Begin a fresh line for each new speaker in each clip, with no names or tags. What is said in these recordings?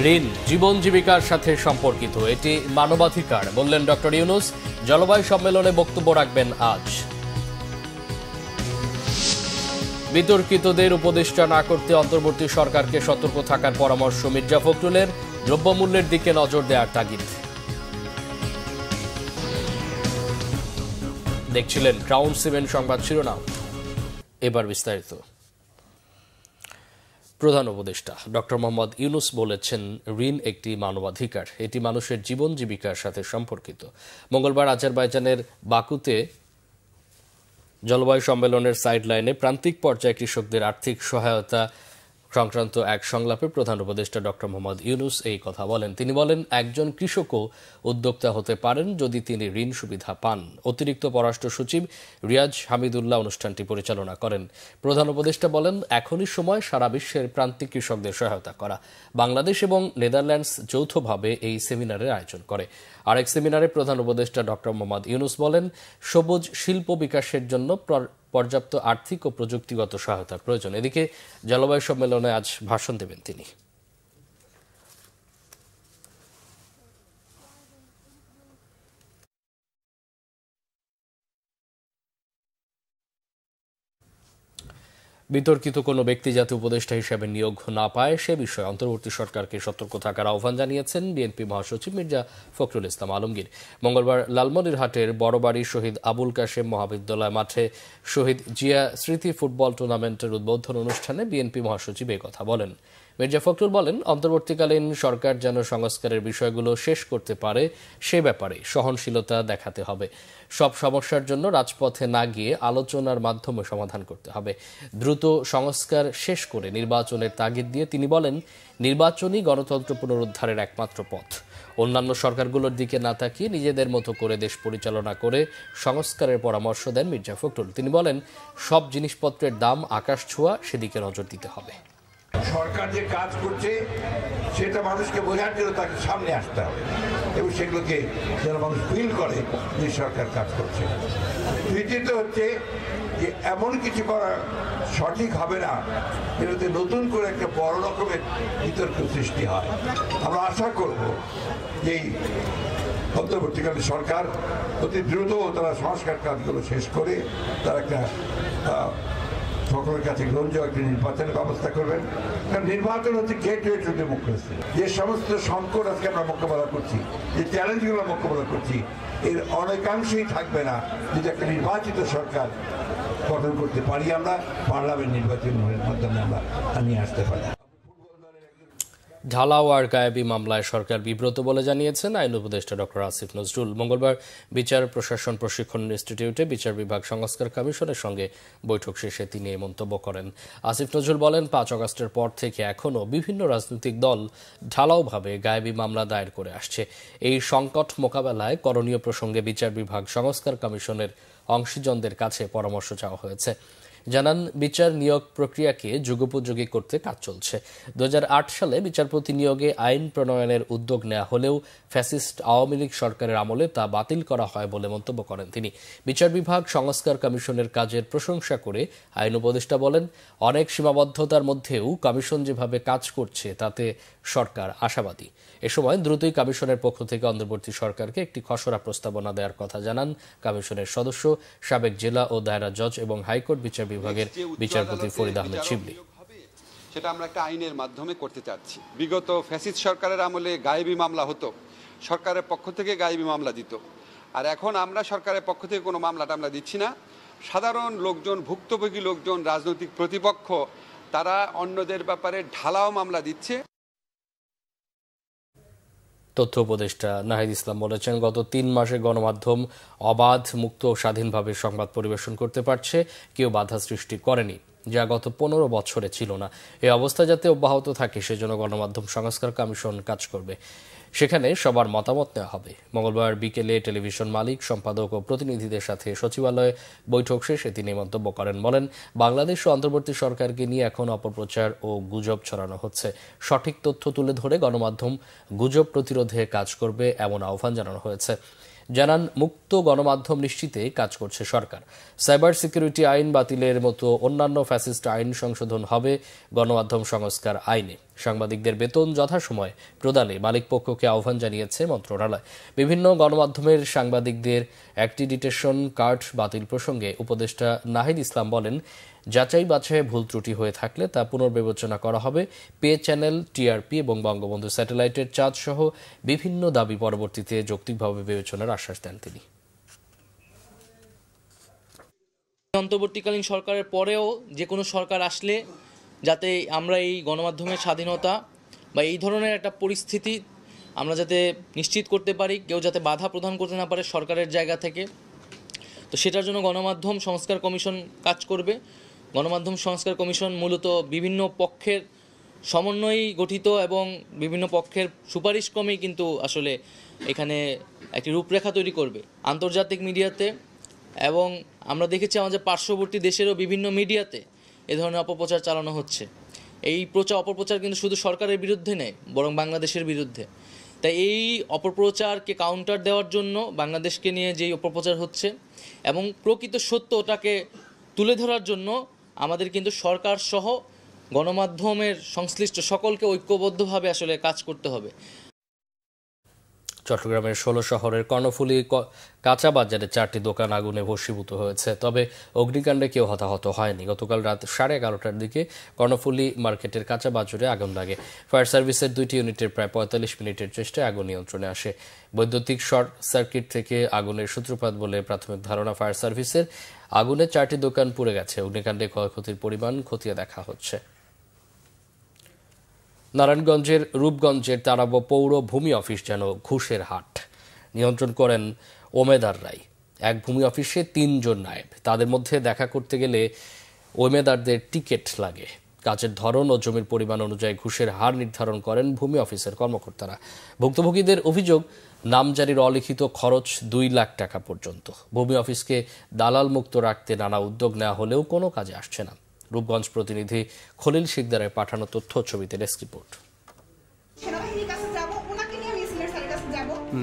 ঋণ জীবন জীবিকার সাথে সম্পর্কিত, এটি মানবাধিকার বললেন ডক্টর ইউনূস। জলবায়ু সম্মেলনে বক্তব্য রাখবেন আজ। বিতর্কিতদের উপদেষ্টা না করতে অন্তর্বর্তী সরকারকে সতর্ক থাকার পরামর্শ মির্জা ফখরুলের। দ্রব্যমূল্যের দিকে নজর দেওয়ার তাগিদ। দেখছিলেন ক্রাউন সিমেন্ট সংবাদ শিরোনাম, এবার বিস্তারিত। প্রধান উপদেষ্টা ডক্টর মোহাম্মদ ইউনূস বলেছেন, ঋণ একটি মানবাধিকার, এটি মানুষের জীবন জীবিকার সাথে সম্পর্কিত। মঙ্গলবার আজারবাইজানের বাকুতে জলবায়ু সম্মেলনের সাইডলাইনে প্রান্তিক পর্যায়ে কৃষকদের আর্থিক সহায়তা সংক্রান্ত এক সংলাপে প্রধান উপদেষ্টা ডক্টর মোহাম্মদ ইউনূস এই কথা বলেন। তিনি বলেন, একজন কৃষকও উদ্যোক্তা হতে পারেন যদি তিনি ঋণ সুবিধা পান। অতিরিক্ত পররাষ্ট্র সচিব রিয়াজ হামিদুল্লাহ অনুষ্ঠানটি পরিচালনা করেন। প্রধান উপদেষ্টা বলেন, এখনই সময় সারা বিশ্বের প্রান্তিক কৃষকদের সহায়তা করা। বাংলাদেশ এবং নেদারল্যান্ডস যৌথভাবে এই সেমিনারের আয়োজন করে। আরেক সেমিনারে প্রধান উপদেষ্টা ডক্টর মোহাম্মদ ইউনূস বলেন, সবুজ শিল্প বিকাশের জন্য পর্যাপ্ত আর্থিক ও প্রযুক্তিগত সহায়তার প্রয়োজন। এদিকে জলবায়ু সম্মেলনে আজ ভাষণ দেবেন তিনি। বিতর্কিত কোনো ব্যক্তি যাতে উপদেষ্টা হিসেবে নিয়োগ না পায় সে বিষয়ে অন্তর্বর্তী সরকারকে সতর্ক থাকার আহ্বান জানিয়েছেন বিএনপি মহাসচিব মির্জা ফখরুল ইসলাম আলমগীর। মঙ্গলবার লালমনিরহাটের বড়বাড়ি শহীদ আবুল কাশেম মহাবিদ্যালয় মাঠে শহীদ জিয়া স্মৃতি ফুটবল টুর্নামেন্টের উদ্বোধন অনুষ্ঠানে বিএনপি মহাসচিব এই কথা বলেন। মির্জা ফখরুল বলেন, অন্তর্বর্তীকালীন সরকার যেন সংস্কারের বিষয়গুলো শেষ করতে পারে সে ব্যাপারে সহনশীলতা দেখাতে হবে। সব সমস্যার জন্য রাজপথে না গিয়ে আলোচনার মাধ্যমে সমাধান করতে হবে। দ্রুত সংস্কার শেষ করে নির্বাচনের তাগিদ দিয়ে তিনি বলেন, নির্বাচনই গণতন্ত্র পুনরুদ্ধারের একমাত্র পথ। অন্যান্য সরকারগুলোর দিকে না তাকিয়ে নিজেদের মতো করে দেশ পরিচালনা করে সংস্কারের পরামর্শ দেন মির্জা ফখরুল। তিনি বলেন, সব জিনিসপত্রের দাম আকাশ ছোঁয়া, সেদিকে নজর দিতে হবে।
সরকার যে কাজ করছে সেটা মানুষকে বোঝার জন্য তাকে সামনে আসতে হবে এবং সেগুলোকে যেন মানুষ ফিল করে যে সরকার কাজ করছে। দ্বিতীয়ত হচ্ছে যে এমন কিছু করা সঠিক হবে না যেটাতে নতুন করে একটা বড় রকমের বিতর্ক সৃষ্টি হয়। আমরা আশা করব যে অন্তর্বর্তীকালীন সরকার অতি দ্রুত তারা সংস্কার কাজগুলো শেষ করে তারা একটা সকলের কাছে গ্রহণযোগ্য একটি নির্বাচনের ব্যবস্থা করবেন। কারণ নির্বাচন হচ্ছে গেটওয়ে টু ডেমোক্রেসি। যে সমস্ত সংকট আজকে আমরা মোকাবেলা করছি, যে চ্যালেঞ্জগুলো মোকাবেলা করছি, এর অনেকাংশই থাকবে না যদি একটা নির্বাচিত সরকার গঠন করতে পারি, আমরা পার্লামেন্ট নির্বাচনের মাধ্যমে আমরা নিয়ে আসতে পারি।
ঢালাও আর গায়েবী মামলায় সরকার বিব্রত বলে জানিয়েছেন আইন উপদেষ্টা ডক্টর আসিফ নজরুল। মঙ্গলবার বিচার প্রশাসন প্রশিক্ষণ ইনস্টিটিউটে বিচার বিভাগ সংস্কার কমিশনের সঙ্গে বৈঠক শেষে তিনি এই মন্তব্য করেন। আসিফ নজরুল বলেন, 5 আগস্টের পর থেকে এখনও বিভিন্ন রাজনৈতিক দল ঢালাওভাবে গায়েবী মামলা দায়ের করে আসছে। এই সংকট মোকাবেলায় করণীয় প্রসঙ্গে বিচার বিভাগ সংস্কার কমিশনের অংশীজনদের কাছে পরামর্শ চাওয়া হয়েছে। জানান, বিচার নিয়োগ প্রক্রিয়াকে যুগোপযোগী করতে কাজ চলছে। 2008 সালে বিচারপতি নিয়োগে আইন প্রণয়নের উদ্যোগ নেওয়া হলেও ফ্যাসিস্ট আওয়ামী লীগ সরকারের আমলে তা বাতিল করা হয় বলে মন্তব্য করেন তিনি। বিচার বিভাগ সংস্কার কমিশনের কাজের প্রশংসা করে আইন উপদেষ্টা বলেন, অনেক সীমাবদ্ধতার মধ্যেও কমিশন যেভাবে কাজ করছে তাতে সরকার আশাবাদী। এ সময় দ্রুতই কমিশনের পক্ষ থেকে অন্তর্বর্তী সরকারকে একটি খসড়া প্রস্তাবনা দেওয়ার কথা জানান কমিশনের সদস্য, সাবেক জেলা ও দায়রা জজ এবং হাইকোর্ট বিচার বিভাগের বিচারপতি ফরিদ আহমেদ শিবলি।
সেটা আমরা একটা আইনের মাধ্যমে করতে চাচ্ছি। বিগত ফ্যাসিস্ট সরকারের আমলে গায়েবী মামলা হতো, সরকারের পক্ষ থেকে গায়েবী মামলা দিত। আর এখন আমরা সরকারের পক্ষ থেকে কোনো মামলাটা আমরা দিচ্ছি না। সাধারণ লোকজন, ভুক্তভোগী লোকজন, রাজনৈতিক প্রতিপক্ষ তারা অন্যদের ব্যাপারে ঢালাও মামলা দিচ্ছে।
তথ্য উপদেষ্টা নাহিদ ইসলাম বলেছেন, গত 3 মাসে গণমাধ্যম অবাধ, মুক্ত ও স্বাধীনভাবে সংবাদ পরিবেশন করতে পারছে, কেউ বাধা সৃষ্টি করেনি, যা গত 15 বছরে ছিল না। এই অবস্থা যাতে অব্যাহত থাকে সেজন্য গণমাধ্যম সংস্কার কমিশন কাজ করবে। সেখানে সবার মতামত নেওয়া হবে। মঙ্গলবার বিকেলে টেলিভিশন মালিক, সম্পাদক ও প্রতিনিধিদের সাথে সচিবালয়ে বৈঠক শেষে তিনি মন্তব্য করেন। বলেন, বাংলাদেশ ও অন্তর্বর্তী সরকারকে নিয়ে এখন অপপ্রচার ও গুজব ছড়ানো হচ্ছে। সঠিক তথ্য তুলে ধরে গণমাধ্যম গুজব প্রতিরোধে কাজ করবে এমন আহ্বান জানানো হয়েছে। জানান, মুক্ত গণমাধ্যম নিশ্চিতে কাজ করছে সরকার। সাইবার সিকিউরিটি আইন বাতিলের মতো অন্যান্য ফ্যাসিস্ট আইন সংশোধন হবে গণমাধ্যম সংস্কার আইনে। সাংবাদিকদের বেতন যথাসময়ে প্রদানে মালিকপক্ষকে আহ্বান জানিয়েছে মন্ত্রণালয়। বিভিন্ন গণমাধ্যমের সাংবাদিকদের অ্যাক্রিডিটেশন কার্ড বাতিল প্রসঙ্গে উপদেষ্টা নাহিদ ইসলাম বলেন, যাচাই বাছাইয়ে ভুল ত্রুটি হয়ে থাকলে তা পুনর্বিবেচনা করা হবে। পে চ্যানেল, টিআরপি এবং বঙ্গবন্ধু স্যাটেলাইটের চার্জ সহ বিভিন্ন দাবি পরবর্তীতে যৌক্তিকভাবে বিবেচনার আশ্বাস দেন তিনি।
অন্তর্বর্তীকালীন সরকারের পরেও যে কোনো সরকার আসলে যাতে আমরা এই গণমাধ্যমের স্বাধীনতা বা এই ধরনের একটা পরিস্থিতি আমরা যাতে নিশ্চিত করতে পারি, কেউ যাতে বাধা প্রদান করতে না পারে সরকারের জায়গা থেকে, তো সেটার জন্য গণমাধ্যম সংস্কার কমিশন কাজ করবে। গণমাধ্যম সংস্কার কমিশন মূলত বিভিন্ন পক্ষের সমন্বয়েই গঠিত এবং বিভিন্ন পক্ষের সুপারিশ ক্রমেই কিন্তু আসলে এখানে একটি রূপরেখা তৈরি করবে আন্তর্জাতিক মিডিয়াতে, এবং আমরা দেখেছি আমাদের পার্শ্ববর্তী দেশেরও বিভিন্ন মিডিয়াতে এ ধরনের অপপ্রচার চালানো হচ্ছে। এই অপপ্রচার কিন্তু শুধু সরকারের বিরুদ্ধে নেই, বরং বাংলাদেশের বিরুদ্ধে। তাই এই অপপ্রচারকে কাউন্টার দেওয়ার জন্য বাংলাদেশকে নিয়ে যেই অপপ্রচার হচ্ছে এবং প্রকৃত সত্য ওটাকে তুলে ধরার জন্য আমাদের কিন্তু সরকার সহ গণমাধ্যমের সংশ্লিষ্ট সকলকে ঐক্যবদ্ধভাবে আসলে কাজ করতে হবে।
চট্টগ্রামের ১৬ শহরের কর্ণফুলী কাঁচা বাজারে 4টি দোকান আগুনে ভস্মীভূত হয়েছে, তবে অগ্নিকাণ্ডে কেউ হতাহত হয়নি। গতকাল রাত 11:30টার দিকে কর্ণফুলী মার্কেটের কাঁচা বাজারে আগুন লাগে। ফায়ার সার্ভিসের 2টি ইউনিটের প্রায় 45 মিনিটের চেষ্টায় আগুন নিয়ন্ত্রণে আসে। বৈদ্যুতিক শর্ট সার্কিট থেকে আগুনের সূত্রপাত বলে প্রাথমিক ধারণা ফায়ার সার্ভিসের। আগুনে 4টি দোকান পুড়ে গেছে। অগ্নিকাণ্ডে ক্ষয়ক্ষতির পরিমাণ খতিয়ে দেখা হচ্ছে। নারায়ণগঞ্জের রূপগঞ্জের তারাবো পৌর ভূমি অফিস যেন ঘুষের হাট। নিয়ন্ত্রণ করেন ওমেদার রায়। এক ভূমি অফিসে 3 জন নায়েব। তাদের মধ্যে দেখা করতে গেলে ওমেদারদের টিকিট লাগে। কাজের ধরন ও জমির পরিমাণ অনুযায়ী ঘুষের হার নির্ধারণ করেন ভূমি অফিসের কর্মকর্তারা। ভুক্তভোগীদের অভিযোগ, নামজারির অলিখিত খরচ 2 লাখ টাকা পর্যন্ত। ভূমি অফিসকে দালাল মুক্ত রাখতে নানা উদ্যোগ নেওয়া হলেও কোনো কাজে আসছে না। রূপগঞ্জ প্রতিনিধি খলিল শিকদারের পাঠানো তথ্য ছবিতে ডেস্ক রিপোর্ট।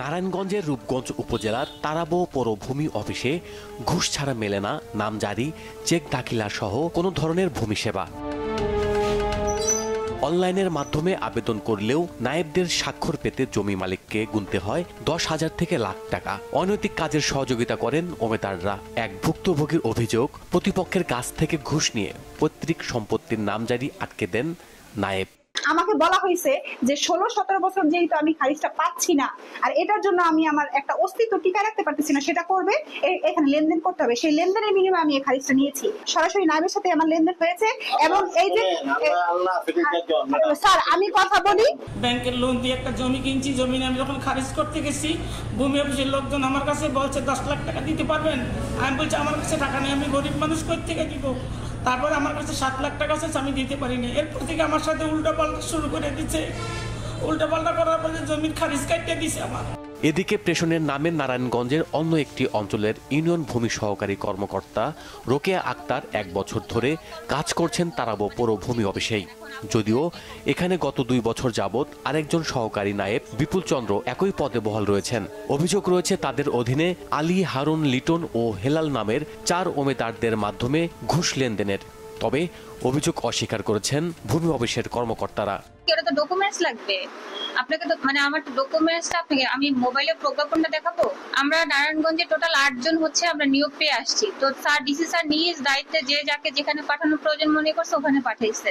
নারায়ণগঞ্জের রূপগঞ্জ উপজেলার তারাবো পৌর ভূমি অফিসে ঘুষ ছাড়া মেলে না নামজারি, চেক দাখিলা সহ কোনো ধরনের ভূমি সেবা। অনলাইনের মাধ্যমে আবেদন করলেও নায়েবদের স্বাক্ষর পেতে জমি মালিককে গুনতে হয় 10,000 থেকে লাখ টাকা। অনৈতিক কাজের সহযোগিতা করেন ওমেদাররা। এক ভুক্তভোগীর অভিযোগ, প্রতিপক্ষের কাছ থেকে ঘুষ নিয়ে পৈতৃক সম্পত্তির নামজারি আটকে দেন নায়েব।
আমাকে বলা হয়েছে যে 16-17 বছর যেহেতু আমি খারিজটা পাচ্ছি না, আর এটার জন্য আমি আমার একটা অস্তিত্ব টিকে রাখতে পারতেছি না, সেটা করবে, এখানে লেনদেন করতে হবে। সেই লেনদেনের বিনিময়ে আমি এই খারিজটা নিয়েছি। সরাসরি নায়েবের সাথে আমার লেনদেন হয়েছে। এবং এই যে স্যার আমি কথা বলি,
ব্যাংকের লোন দিয়ে একটা জমি কিনছি। জমি আমি যখন খারিজ করতে গেছি, ভূমি অফিসের লোকজন আমার কাছে বলছে 10 লাখ টাকা দিতে পারবেন। আমি বলছি আমার কাছে টাকা নেই, আমি গরিব মানুষ কই থেকে দিব। তারপরে আমার কাছে 7 লাখ টাকা আছে, আমি দিতে পারিনি। এরপর থেকে আমার সাথে উল্টাপাল্টা শুরু করে দিচ্ছে। উল্টাপাল্টা করার পরে জমির খারিজ কাটতে দিছে আমার।
এদিকে প্রেষণের নামে নারায়ণগঞ্জের অন্য একটি অঞ্চলের ইউনিয়ন ভূমি সহকারী কর্মকর্তা রোকেয়া আক্তার 1 বছর ধরে কাজ করছেন তারাবো পৌর ভূমি অফিসেই। যদিও এখানে গত 2 বছর যাবৎ আরেকজন সহকারী নায়েব বিপুল চন্দ্র একই পদে বহাল রয়েছেন। অভিযোগ রয়েছে তাদের অধীনে আলী, হারুন, লিটন ও হেলাল নামের 4 ওমেদারদের মাধ্যমে ঘুষ লেনদেনের। তবে অভিযোগ অস্বীকার করেছেন ভূমি অফিসের কর্মকর্তারা।
তো ডকুমেন্টস লাগবে আপনাকে, তো মানে আমার ডকুমেন্টসটা আপনাকে আমি মোবাইলে প্রজ্ঞাপনটা দেখাবো। আমরা নারায়ণগঞ্জে টোটাল 8 জন হচ্ছে আমরা নিয়োগ পেয়ে আসছি। তো স্যার ডিসি স্যার নিজ দায়িত্বে যে যাকে যেখানে পাঠানো প্রয়োজন মনে করছে ওখানে পাঠাইছে।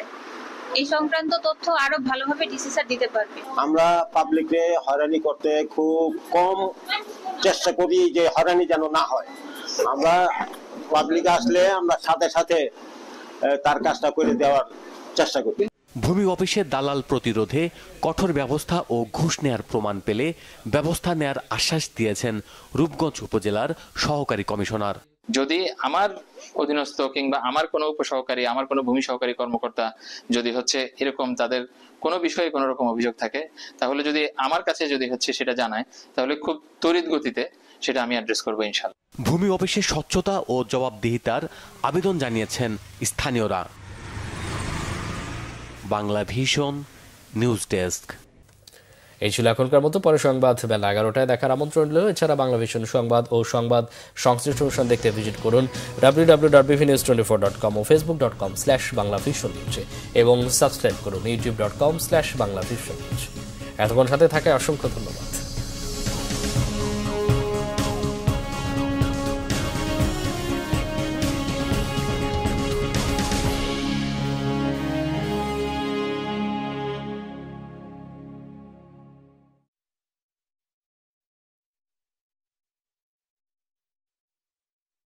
এই সংক্রান্ত তথ্য আরো ভালোভাবে ডিসি স্যার দিতে পারবে।
আমরা পাবলিকে হয়রানি করতে খুব কম চেষ্টা করি যে হয়রানি যেন না হয়। আমরা পাবলিক আসলে আমরা সাথে সাথে তার কাজটা করে দেওয়ার চেষ্টা করি।
ভূমি অফিসে দালাল প্রতিরোধে কঠোর ব্যবস্থা ও ঘুষ নেয়ার প্রমাণ পেলে ব্যবস্থা নেয়ার আশ্বাস দিয়েছেন রূপগঞ্জ উপজেলার সহকারী কমিশনার।
যদি আমার অধীনস্থ কিংবা আমার কোনো উপসহকারী, আমার কোনো ভূমি সহকারী কর্মকর্তা যদি হচ্ছে এরকম তাদের কোনো বিষয়ে কোনো রকম অভিযোগ থাকে, তাহলে যদি আমার কাছে যদি হচ্ছে সেটা জানায়, তাহলে খুব তড়িৎ গতিতে সেটা আমি অ্যাড্রেস করবো ইনশাআল্লাহ।
ভূমি অফিসে স্বচ্ছতা ও জবাবদিহিতার আবেদন জানিয়েছেন স্থানীয়রা। Bangla vision news desk.
এই ছিল এখনকার মতো। পরে সংবাদ বেলা 11টায় দেখার আমন্ত্রণ রইল। এছাড়া বাংলা ভিশন সংবাদ ও সংবাদ সংশ্লিষ্ট অনুষ্ঠান দেখতে ভিজিট করুন www.bvnews24.com ও facebook.com/banglavision এবং সাবস্ক্রাইব করুন youtube.com/banglavision। এতক্ষণ সাথে থাকায় অসংখ্য ধন্যবাদ।